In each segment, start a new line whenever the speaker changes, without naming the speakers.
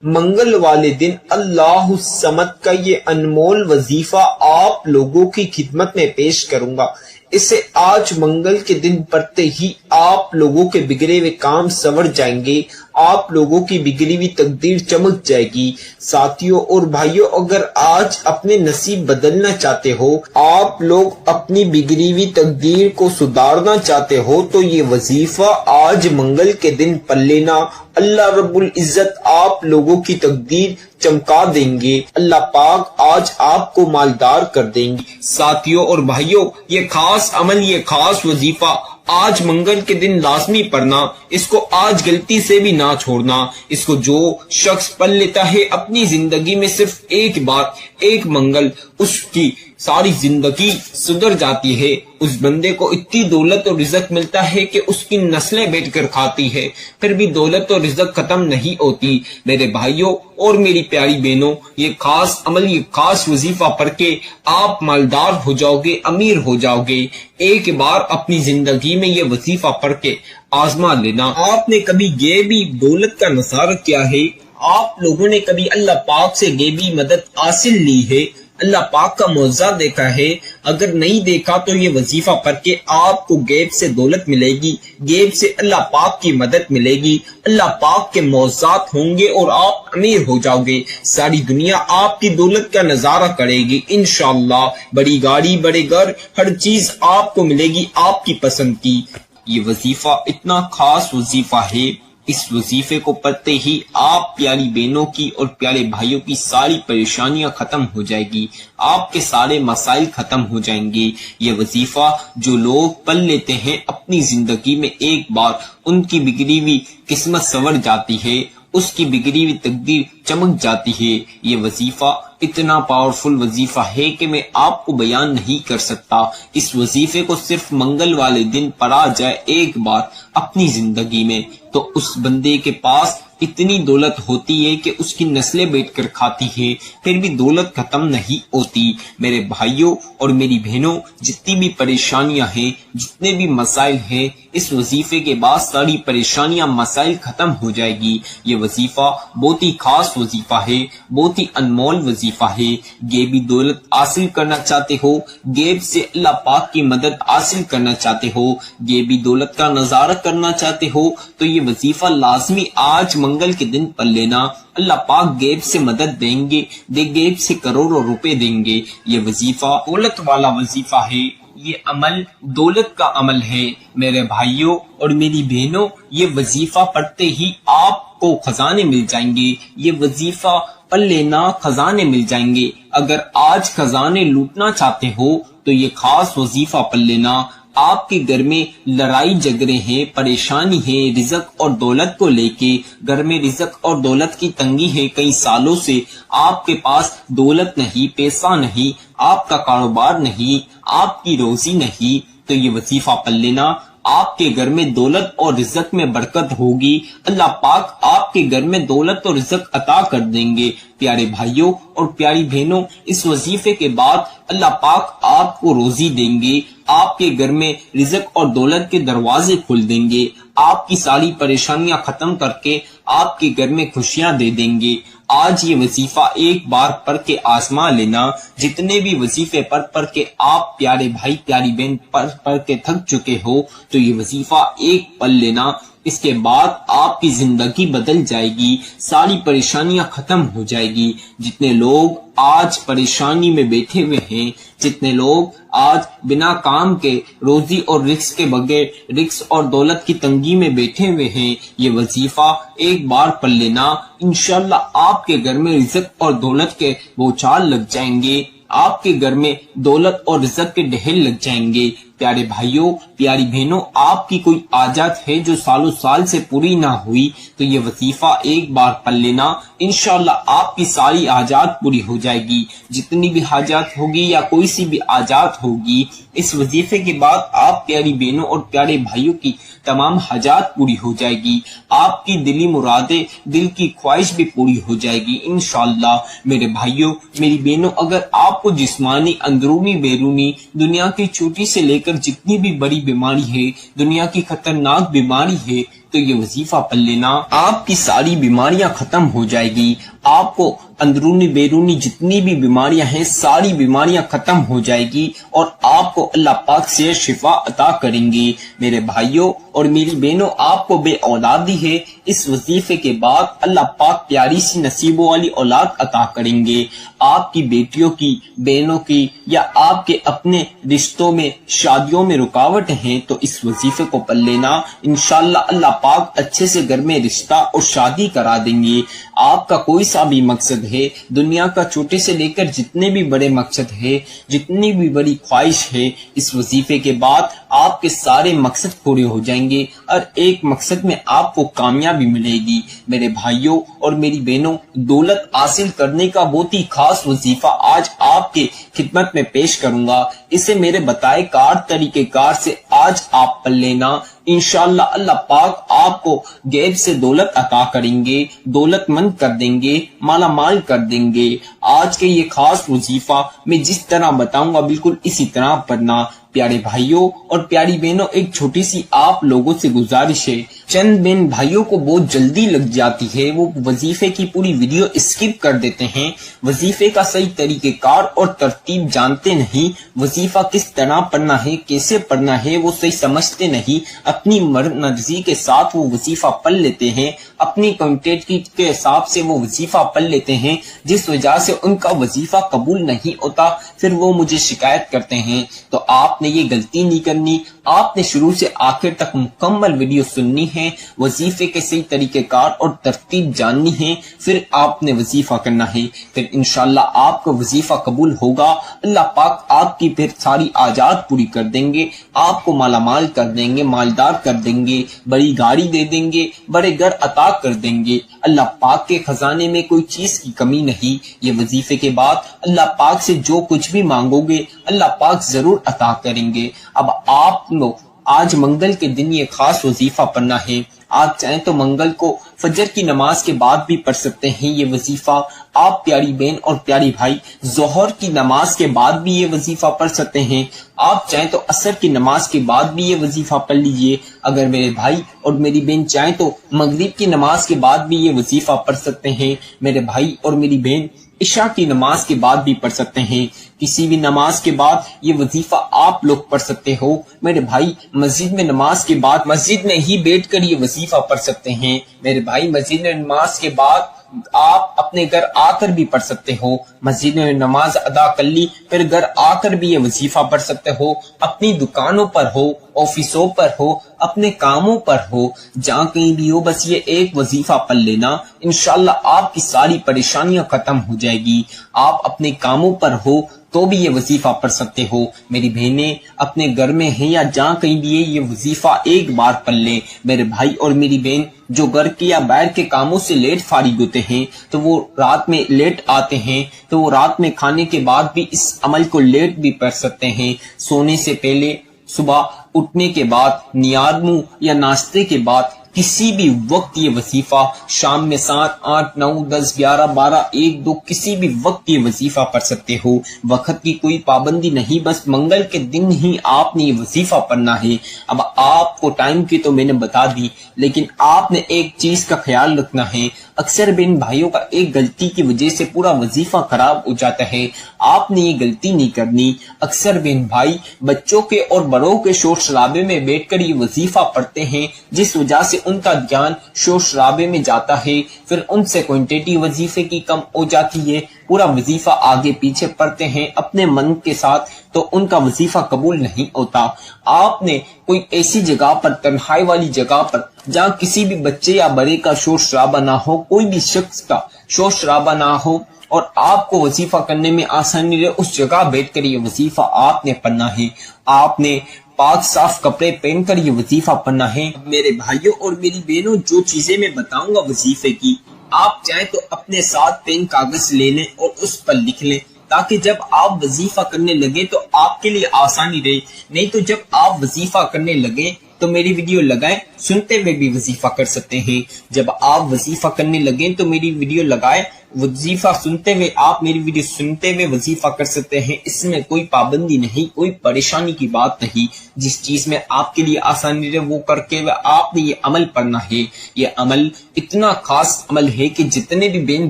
منگل والے دن اللہ الصمد کا یہ انمول وظیفہ آپ لوگوں کی خدمت میں پیش کروں گا۔ اسے آج منگل کے دن پڑھتے ہی آپ لوگوں کے بگڑے ہوئے کام سنور جائیں گے، آپ لوگوں کی بگڑی ہوئی تقدیر چمک جائے گی۔ ساتھیوں اور بھائیوں، اگر آج اپنے نصیب بدلنا چاہتے ہو، آپ لوگ اپنی بگڑی ہوئی تقدیر کو سدھارنا چاہتے ہو، تو یہ وظیفہ آج منگل کے دن پڑھ لینا۔ اللہ رب العزت آپ لوگوں کی تقدیر چمکا دیں گے، اللہ پاک آج آپ کو مالدار کر دیں گے۔ ساتھیوں اور بھائیوں، یہ خاص عمل، یہ خاص وظیفہ آج منگل کے دن لازمی پڑھنا، اس کو آج غلطی سے بھی نہ چھوڑنا۔ اس کو جو شخص پڑھ لیتا ہے اپنی زندگی میں صرف ایک بار، ایک منگل، اس کی ساری زندگی سدھر جاتی ہے۔ اس بندے کو اتنی دولت اور رزق ملتا ہے کہ اس کی نسلیں بیٹھ کر کھاتی ہے، پھر بھی دولت اور رزق ختم نہیں ہوتی۔ میرے بھائیوں اور میری پیاری بہنوں، یہ خاص عمل، یہ خاص وظیفہ پڑھ کے آپ مالدار ہو جاؤ گے، امیر ہو جاؤ گے۔ ایک بار اپنی زندگی میں یہ وظیفہ پڑھ کے آزما لینا۔ آپ نے کبھی غیبی دولت کا نظارہ کیا ہے؟ آپ لوگوں نے کبھی اللہ پاک سے غیبی مدد حاصل لی ہے؟ اللہ پاک کا معجزہ دیکھا ہے؟ اگر نہیں دیکھا تو یہ وظیفہ پڑھ کے آپ کو غیب سے دولت ملے گی، غیب سے اللہ پاک کی مدد ملے گی، اللہ پاک کے معجزات ہوں گے اور آپ امیر ہو جاؤ گے۔ ساری دنیا آپ کی دولت کا نظارہ کرے گی انشاءاللہ۔ بڑی گاڑی، بڑے گھر، ہر چیز آپ کو ملے گی آپ کی پسند کی۔ یہ وظیفہ اتنا خاص وظیفہ ہے، اس وظیفے کو پڑھتے ہی آپ پیاری بہنوں کی اور پیارے بھائیوں کی ساری پریشانیاں ختم ہو جائے گی، آپ کے سارے مسائل ختم ہو جائیں گے۔ یہ وظیفہ جو لوگ پڑھ لیتے ہیں اپنی زندگی میں ایک بار، ان کی بگڑی ہوئی قسمت سنور جاتی ہے، اس کی بگڑی ہوئی تقدیر چمک جاتی ہے۔ یہ وظیفہ اتنا پاورفل وظیفہ ہے کہ میں آپ کو بیان نہیں کر سکتا۔ اس وظیفے کو صرف منگل والے دن پڑھا جائے ایک بار اپنی زندگی میں، تو اس بندے کے پاس اتنی دولت ہوتی ہے کہ اس کی نسلیں بیٹھ کر کھاتی ہے، پھر بھی دولت ختم نہیں ہوتی۔ میرے بھائیوں اور میری بہنوں، جتنی بھی پریشانیاں ہیں، جتنے بھی مسائل ہیں، اس وظیفے کے بعد ساری پریشانیاں، مسائل ختم ہو جائے گی۔ یہ وظیفہ بہت ہی خاص وظیفہ ہے، بہت ہی انمول وظیفہ ہے۔ غیبی دولت حاصل کرنا چاہتے ہو، غیب سے اللہ پاک کی مدد حاصل کرنا چاہتے ہو، غیبی دولت کا نظارہ کرنا چاہتے ہو، تو یہ وظیفہ لازمی آج منگل کے دن پڑھ لینا۔ اللہ پاک غیب سے مدد دیں گے، غیب سے کروڑوں روپے دیں گے۔ یہ وظیفہ دولت والا وظیفہ ہے، یہ عمل دولت کا عمل ہے۔ میرے بھائیوں اور میری بہنوں، یہ وظیفہ پڑھتے ہی آپ کو خزانے مل جائیں گے۔ یہ وظیفہ پڑھ لینا، خزانے مل جائیں گے۔ اگر آج خزانے لوٹنا چاہتے ہو تو یہ خاص وظیفہ پڑھ لینا۔ آپ کے گھر میں لڑائی جھگڑے ہیں، پریشانی ہے رزق اور دولت کو لے کے، گھر میں رزق اور دولت کی تنگی ہے، کئی سالوں سے آپ کے پاس دولت نہیں، پیسہ نہیں، آپ کا کاروبار نہیں، آپ کی روزی نہیں، تو یہ وظیفہ پڑھ لینا۔ آپ کے گھر میں دولت اور رزق میں برکت ہوگی، اللہ پاک آپ کے گھر میں دولت اور رزق عطا کر دیں گے۔ پیارے بھائیوں اور پیاری بہنوں، اس وظیفے کے بعد اللہ پاک آپ کو روزی دیں گے، آپ کے گھر میں رزق اور دولت کے دروازے کھول دیں گے، آپ کی ساری پریشانیاں ختم کر کے آپ کے گھر میں خوشیاں دے دیں گے۔ آج یہ وظیفہ ایک بار پڑھ کے آزما لینا۔ جتنے بھی وظیفے پڑھ کے آپ پیارے بھائی پیاری بہن پڑھ کے تھک چکے ہو، تو یہ وظیفہ ایک پڑھ لینا۔ اس کے بعد آپ کی زندگی بدل جائے گی، ساری پریشانیاں ختم ہو جائے گی۔ جتنے لوگ آج پریشانی میں بیٹھے ہوئے ہیں، جتنے لوگ آج بنا کام کے، روزی اور رزق کے بغیر، رزق اور دولت کی تنگی میں بیٹھے ہوئے ہیں، یہ وظیفہ ایک بار پڑھ لینا۔ انشاءاللہ آپ کے گھر میں رزق اور دولت کے بوچھال لگ جائیں گے، آپ کے گھر میں دولت اور رزق کے ڈھیر لگ جائیں گے۔ پیارے بھائیوں پیاری بہنوں، آپ کی کوئی حاجت ہے جو سالوں سال سے پوری نہ ہوئی، تو یہ وظیفہ ایک بار پڑھ لینا، انشاءاللہ آپ کی ساری حاجات پوری ہو جائے گی۔ جتنی بھی حاجات ہوگی یا کوئی سی بھی حاجات ہوگی، اس وظیفے کے بعد آپ پیاری بہنوں اور پیارے بھائیوں کی تمام حاجات پوری ہو جائے گی، آپ کی دلی مرادیں، دل کی خواہش بھی پوری ہو جائے گی انشاءاللہ۔ میرے بھائیوں میری بہنوں، اگر آپ کو جسمانی، اندرونی، بیرونی، دنیا کی چھوٹی سے لے کر جتنی بھی بڑی بیماری ہے، دنیا کی خطرناک بیماری ہے، تو تو یہ وظیفہ پڑھ لینا، آپ کی ساری بیماریاں ختم ہو جائے گی، آپ کو اندرونی بیرونی جتنی بھی بیماریاں ہیں ساری بیماریاں ختم ہو جائے گی اور آپ کو اللہ پاک سے شفا عطا کریں گے۔ میرے بھائیوں اور میری بہنوں، آپ کو بے اولادی ہے، اس وظیفے کے بعد اللہ پاک پیاری سی نصیبوں والی اولاد عطا کریں گے۔ آپ کی بیٹیوں کی، بہنوں کی یا آپ کے اپنے رشتوں میں، شادیوں میں رکاوٹ ہیں تو اس وظیفے کو پڑھ لینا، انشاءاللہ اللہ پاک اچھے سے گھر میں رشتہ اور شادی کرا دیں گے۔ آپ کا کوئی سا بھی مقصد ہے، دنیا کا چھوٹے سے لے کر جتنے بھی بڑے مقصد ہے، جتنی بھی بڑی خواہش ہے، اس وظیفے کے بعد آپ کے سارے مقصد پورے ہو جائیں گے اور ایک مقصد میں آپ کو کامیابی ملے گی۔ میرے بھائیوں اور میری بہنوں، دولت حاصل کرنے کا بہت ہی خاص وظیفہ آج آپ کے خدمت میں پیش کروں گا، اسے میرے بتائے کار طریقے کار سے آج آپ پڑھ لینا، انشاءاللہ اللہ پاک آپ کو غیب سے دولت عطا کریں گے، دولت مند کر دیں گے، مالا مال کر دیں گے۔ آج کے یہ خاص وظیفہ میں جس طرح بتاؤں گا بالکل اسی طرح پڑھنا۔ پیارے بھائیوں اور پیاری بہنوں، ایک چھوٹی سی آپ لوگوں سے گزارش ہے، چند بہن بھائیوں کو بہت جلدی لگ جاتی ہے، وہ وظیفے کی پوری ویڈیو اسکپ کر دیتے ہیں، وظیفے کا صحیح طریقہ کار اور ترتیب جانتے نہیں، وظیفہ کس طرح پڑھنا ہے، کیسے پڑھنا ہے وہ صحیح سمجھتے نہیں، اپنی مرضی کے ساتھ وہ وظیفہ پڑھ لیتے ہیں، اپنی کنٹینٹ کے حساب سے وہ وظیفہ پڑھ لیتے ہیں، جس وجہ سے ان کا وظیفہ قبول نہیں ہوتا، پھر وہ مجھے شکایت کرتے ہیں۔ تو آپ نے یہ غلطی نہیں کرنی، آپ نے شروع سے آخر تک مکمل ویڈیو سننی ہے، وظیفے کے صحیح طریقہ کار اور ترتیب جاننی ہے، پھر آپ نے وظیفہ کرنا ہے، پھر انشاءاللہ آپ کو وظیفہ قبول ہوگا، اللہ پاک آپ کی پھر ساری حاجات پوری کر دیں گے، آپ کو مالا مال کر دیں گے، مالدار کر دیں گے، بڑی گاڑی دے دیں گے، بڑے گھر عطا کر دیں گے۔ اللہ پاک کے خزانے میں کوئی چیز کی کمی نہیں۔ یہ وظیفے کے بعد اللہ پاک سے جو کچھ بھی مانگو گے اللہ پاک ضرور عطا کریں گے۔ اب آپ لوگ آج منگل کے دن یہ خاص وظیفہ پڑھنا ہے، آپ چاہیں تو منگل کو فجر کی نماز کے بعد بھی پڑھ سکتے ہیں یہ وظیفہ، آپ پیاری بہن اور پیاری بھائی ظہر کی نماز کے بعد بھی یہ وظیفہ پڑھ سکتے ہیں، آپ چاہیں تو عصر کی نماز کے بعد بھی یہ وظیفہ پڑھ لیجئے، اگر میرے بھائی اور میری بہن چاہیں تو مغرب کی نماز کے بعد بھی یہ وظیفہ پڑھ سکتے ہیں، میرے بھائی اور میری بہن عشاء کی نماز کے بعد بھی پڑھ سکتے ہیں، کسی بھی نماز کے بعد یہ وظیفہ آپ لوگ پڑھ سکتے ہو، میرے بھائی مسجد میں نماز کے بعد مسجد میں ہی بیٹھ کر یہ وظیفہ پڑھ سکتے ہیں، میرے بھائی مسجد میں نماز کے بعد آپ اپنے گھر آ کر بھی پڑھ سکتے ہو، مسجد میں نماز ادا کر لی پھر گھر آ کر بھی یہ وظیفہ پڑھ سکتے ہو، اپنی دکانوں پر ہو، آفسوں پر ہو، اپنے کاموں پر ہو، جہاں کہیں بھی ہو، بس یہ ایک وظیفہ پڑھ لینا، انشاءاللہ آپ کی ساری پریشانیاں ختم ہو جائے گی۔ آپ اپنے کاموں پر ہو تو بھی یہ وظیفہ پڑھ سکتے ہو، میری بہنیں اپنے گھر میں ہیں یا جہاں کہیں بھی ہے یہ وظیفہ ایک بار پڑھ لیں۔ میرے بھائی اور میری بہن جو گھر کے یا باہر کے کاموں سے لیٹ فارغ ہوتے ہیں تو وہ رات میں لیٹ آتے ہیں تو وہ رات میں کھانے کے بعد بھی اس عمل کو لیٹ بھی پڑھ سکتے ہیں، سونے سے پہلے، صبح اٹھنے کے بعد، نیاد منہ یا ناشتے کے بعد، کسی بھی وقت یہ وظیفہ، شام میں 7، 8، 9، 10، 11، 12، 1، 2 کسی بھی وقت یہ وظیفہ پڑھ سکتے ہو، وقت کی کوئی پابندی نہیں، بس منگل کے دن ہی آپ نے یہ وظیفہ پڑھنا ہے۔ اب آپ کو ٹائم کی تو میں نے بتا دی، لیکن آپ نے ایک چیز کا خیال رکھنا ہے، اکثر بہن بھائیوں کا ایک غلطی کی وجہ سے پورا وظیفہ خراب ہو جاتا ہے، آپ نے یہ غلطی نہیں کرنی۔ اکثر بہن بھائی بچوں کے اور بڑوں کے شور شرابے میں بیٹھ کر یہ وظیفہ پڑھتے ہیں، جس وجہ سے ان کا دھیان شور شرابے میں جاتا ہے، پھر ان سے کوانٹٹی وظیفے کی کم ہو جاتی ہے، پورا وظیفہ آگے پیچھے پڑھتے ہیں اپنے من کے ساتھ تو ان کا وظیفہ قبول نہیں ہوتا۔ آپ نے کوئی ایسی جگہ پر، تنہائی والی جگہ پر جہاں کسی بھی بچے یا بڑے کا شور شرابہ نہ ہو، کوئی بھی شخص کا شور شرابہ نہ ہو اور آپ کو وظیفہ کرنے میں آسانی رہے، اس جگہ بیٹھ کر یہ وظیفہ آپ نے پڑھنا ہے۔ آپ نے پاک صاف کپڑے پہن کر یہ وظیفہ پڑھنا ہے۔ میرے بھائیوں اور میری بہنوں، جو چیزیں میں بتاؤں گا وظیفے کی، آپ چاہیں تو اپنے ساتھ پین کاغذ لے لیں اور اس پر لکھ لیں، تاکہ جب آپ وظیفہ کرنے لگے تو آپ کے لیے آسانی رہے، نہیں تو جب آپ وظیفہ کرنے لگے تو میری ویڈیو لگائیں سنتے ہوئے بھی وظیفہ کر سکتے ہیں۔ جب آپ وظیفہ کرنے لگیں تو میری ویڈیو لگائے، وظیفہ سنتے ہوئے آپ میری ویڈیو سنتے ہوئے وظیفہ کر سکتے ہیں۔ اس میں کوئی پابندی نہیں، کوئی پریشانی کی بات نہیں۔ جس چیز میں آپ کے لیے آسانی ہے وہ کر کے آپ نے یہ عمل پڑھنا ہے۔ یہ عمل اتنا خاص عمل ہے کہ جتنے بھی بہن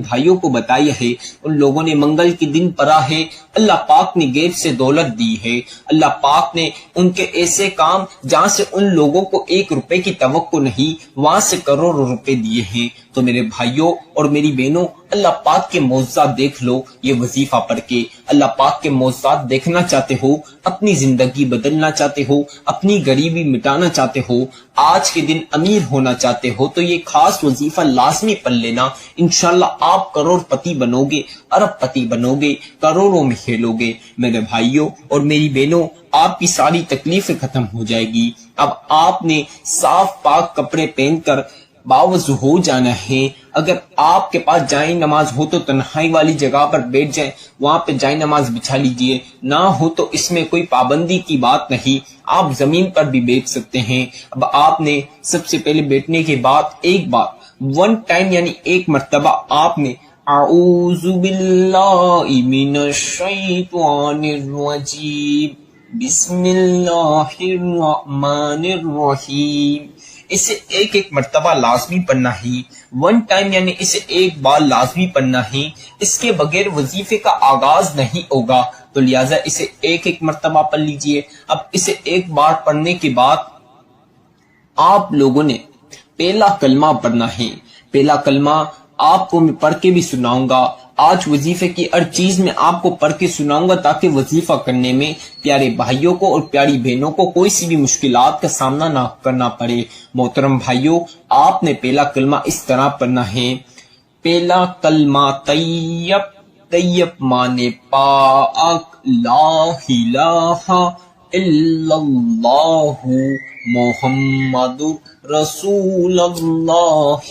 بھائیوں کو بتایا ہے ان لوگوں نے منگل کے دن پڑھا ہے۔ اللہ پاک نے غیب سے دولت دی ہے، اللہ پاک نے ان کے ایسے کام جہاں سے ان لوگوں کو 1 روپے کی توقع نہیں، وہاں سے کروڑوں روپے دیے ہیں۔ تو میرے بھائیوں اور میری بہنوں، اللہ پاک کے معجزات دیکھ لو یہ وظیفہ پڑھ کے۔ اللہ پاک کے معجزات دیکھنا چاہتے ہو، اپنی زندگی بدلنا چاہتے ہو، اپنی غریبی مٹانا چاہتے ہو، آج کے دن امیر ہونا چاہتے ہو تو یہ خاص وظیفہ لازمی پڑھ لینا۔ انشاءاللہ آپ کروڑ پتی بنو گے، ارب پتی بنو گے، کروڑوں میں کھیلو گے۔ میرے بھائیوں اور میری بہنوں، آپ کی ساری تکلیفیں ختم ہو جائے گی۔ اب آپ نے صاف پاک کپڑے پہن کر باوضو ہو جانا ہے۔ اگر آپ کے پاس جائے نماز ہو تو تنہائی والی جگہ پر بیٹھ جائیں، وہاں پہ جائے نماز بچھا لیجئے، نہ ہو تو اس میں کوئی پابندی کی بات نہیں، آپ زمین پر بھی بیٹھ سکتے ہیں۔ اب آپ نے سب سے پہلے بیٹھنے کے بعد ایک بار 1 ٹائم یعنی ایک مرتبہ آپ نے اعوذ باللہ من الشیطان الرجیم بسم اللہ الرحمن الرحیم، اسے ایک مرتبہ لازمی پڑھنا ہی۔ 1 ٹائم یعنی اسے ایک بار لازمی پڑھنا ہی، اس کے بغیر وظیفے کا آغاز نہیں ہوگا، تو لہٰذا اسے ایک مرتبہ پڑھ لیجئے۔ اب اسے ایک بار پڑھنے کے بعد آپ لوگوں نے پہلا کلمہ پڑھنا ہے۔ پہلا کلمہ آپ کو میں پڑھ کے بھی سناؤں گا، آج وظیفے کی ہر چیز میں آپ کو پڑھ کے سناؤں گا تاکہ وظیفہ کرنے میں پیارے بھائیوں کو اور پیاری بہنوں کو کوئی سی بھی مشکلات کا سامنا نہ کرنا پڑے۔ محترم بھائیوں، آپ نے پہلا کلمہ اس طرح پڑھنا ہے۔ پہلا کلمہ طیب، طیب مانے پاک، لا الہ الا اللہ محمد رسول اللہ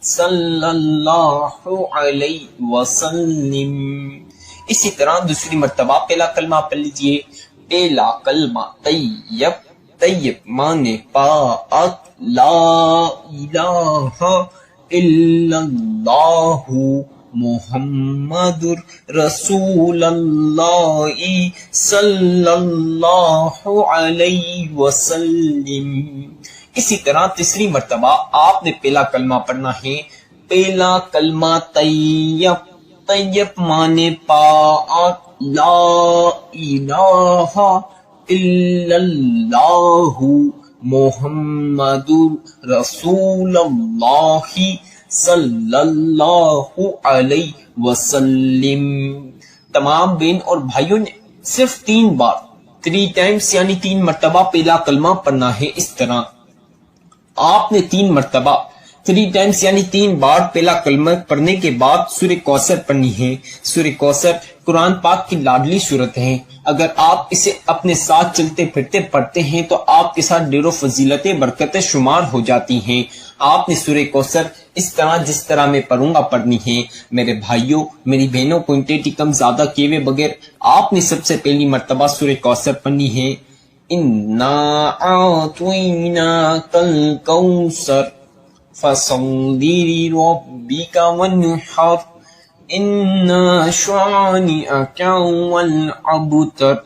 صلی اللہ علیہ وسلم۔ اسی طرح دوسری مرتبہ پہلا کلمہ پڑھ لیجئے۔ پہلا کلمہ طیب، طیب مانے پاک، لا الہ الا اللہ محمد رسول اللہ صلی اللہ علیہ وسلم۔ اسی طرح تیسری مرتبہ آپ نے پہلا کلمہ پڑھنا ہے۔ پہلا کلمہ طیب، طیب مانے پاک، لا الہ الا اللہ محمد رسول اللہ صلی اللہ علیہ وسلم۔ تمام بہن اور بھائیوں نے صرف 3 بار 3 ٹائمز یعنی 3 مرتبہ پہلا کلمہ پڑھنا ہے۔ اس طرح آپ نے 3 مرتبہ 3 ٹائمز یعنی 3 بار پہلا کلمہ پڑھنے کے بعد سورہ کوثر پڑھنی ہے۔ سورہ کوثر قرآن پاک کی لاڈلی سورت ہے، اگر آپ اسے اپنے ساتھ چلتے پھرتے پڑھتے ہیں تو آپ کے ساتھ ڈھیروں فضیلتیں برکتیں شمار ہو جاتی ہیں۔ آپ نے سورہ کوثر اس طرح جس طرح میں پڑھوں گا پڑھنی ہے۔ میرے بھائیوں میری بہنوں کو انٹیٹی کم زیادہ کیے ہوئے بغیر آپ نے سب سے پہلی مرتبہ سورہ کوثر پڑھنی ہے۔ اِنَّا أَعْطَيْنَاكَ الْكَوْثَرَ فَصَلِّ لِرَبِّكَ وَانْحَرْ إِنَّ شَانِئَكَ هُوَ الْأَبْتَرُ۔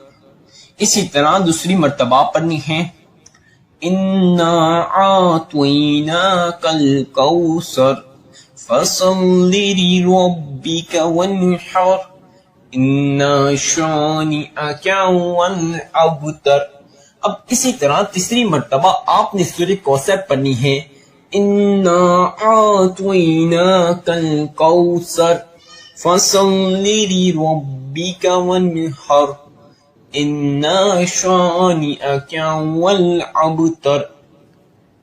اسی طرح دوسری مرتبہ پڑھنی ہے۔ اِنَّا أَعْطَيْنَاكَ الْكَوْثَرَ فَصَلِّ لِرَبِّكَ وَانْحَرْ إِنَّ شَانِئَكَ هُوَ الْأَبْتَرُ۔ اب اسی طرح تیسری مرتبہ آپ نے سورہ کوثر پڑھنی ہے۔ اِنَّا أَعْطَيْنَاكَ الْكَوْثَرَ فَصَلِّ لِرَبِّكَ وَانْحَرْ إِنَّ شَانِئَكَ هُوَ الْأَبْتَرُ۔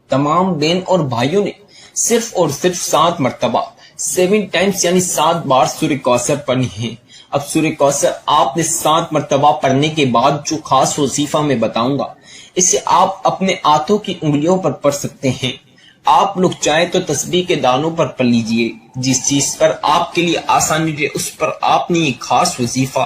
تمام بہن اور بھائیوں نے صرف اور صرف 7 مرتبہ 7 ٹائمز یعنی 7 بار سورہ کوثر پڑھنی ہے۔ اب سورہ کوثر آپ نے 7 مرتبہ پڑھنے کے بعد جو خاص وظیفہ میں بتاؤں گا اسے آپ اپنے ہاتھوں کی انگلیوں پر پڑھ سکتے ہیں۔ آپ لوگ چاہیں تو تسبیح کے دانوں پر پڑھ لیجئے، جس چیز پر آپ کے لیے آسانی ہے اس پر آپ نے یہ خاص وظیفہ